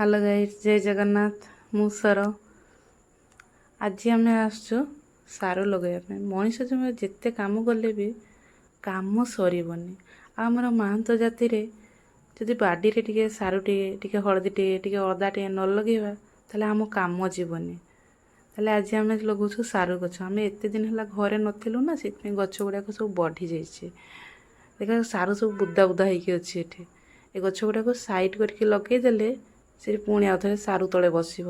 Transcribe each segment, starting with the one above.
Hello guys, जय जगन्नाथ। मु sir आज आम आसु सारू लगे मनीष जमी जिते काम कले भी काम सरबनी। आमर महांत जाति रे जदि बाड़ी रे टिके सारू टे हलदी टे अदा टे न लगेबा ताले आम काम जीवनी। ताले आज आम लगुछु सारू गछ। आम एते दिन है घरे नथिलु ना, से गछ गुड़ाक सब बढ़ी जाइए। देखा सारू सब बुदा बुदा होइके अच्छी एठी। ए गछ गुड़ाक साइड करके लगेदेले से पुणी आउ थे सारू तले बसब।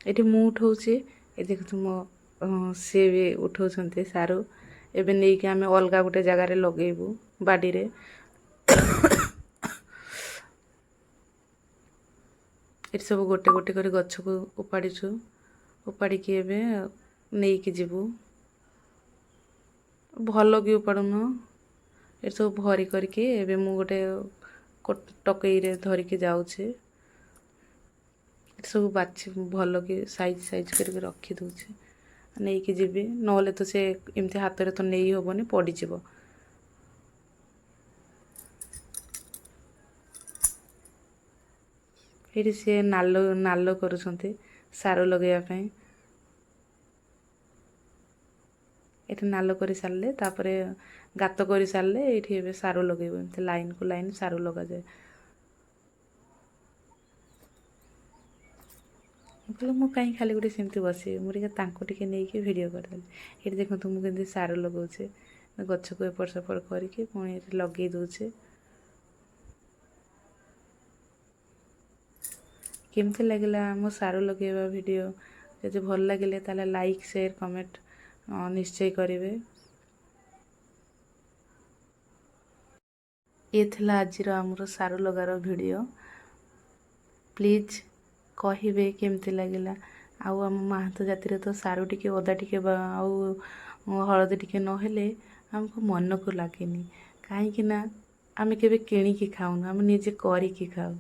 ये मु उठाऊे ये देखु मो सी भी उठाउछन्ते सारू। एबे नहीं कि आम अलग गोटे जगार लगेबू बाड़ी रे। ये सब गोटे गोटे कर गछ को उपाड़ीछु। उपाड़ी एबे नहीं कि जीवू भल कि उपाड़ुन। ये सब भरी करके एबे मु गोटे टकई रे धरिके जाऊे। सब बाछी भल कि साइज साइज करके रखी दूचे नहीं कि जीवी नले तो से एमती हाथ में तो नहीं हेनी पड़ज। ये सी नालो नालो करुँच सारू लगेवाई। ये नालो कर सारे तापर गात कर सारे ये सारू लगे लाइन को लाइन सारू लगा जाए। कहले मु कहीं खाली गोटे सेमती बस मुझे नहीं भिडियो करदेली। ये देखो मुझे सारू लगाऊे गच को एपट सेपट करके पुणी लगे दूचे। केमती लगे मो सारू लगेवा वीडियो जब भल लगे ताले लाइक शेयर कमेंट निश्चय करेंगे। ये थिला आज आमर सारू लगार वीडियो। प्लीज कहे केमती लगे। आउ आम महांत जाति तो सारू टिके अदा टिके आउ हलदी टिके नहेले आमको मन को लगे। कहीं आम के किणिकी खाऊन, आम निजे करिकी खाऊ।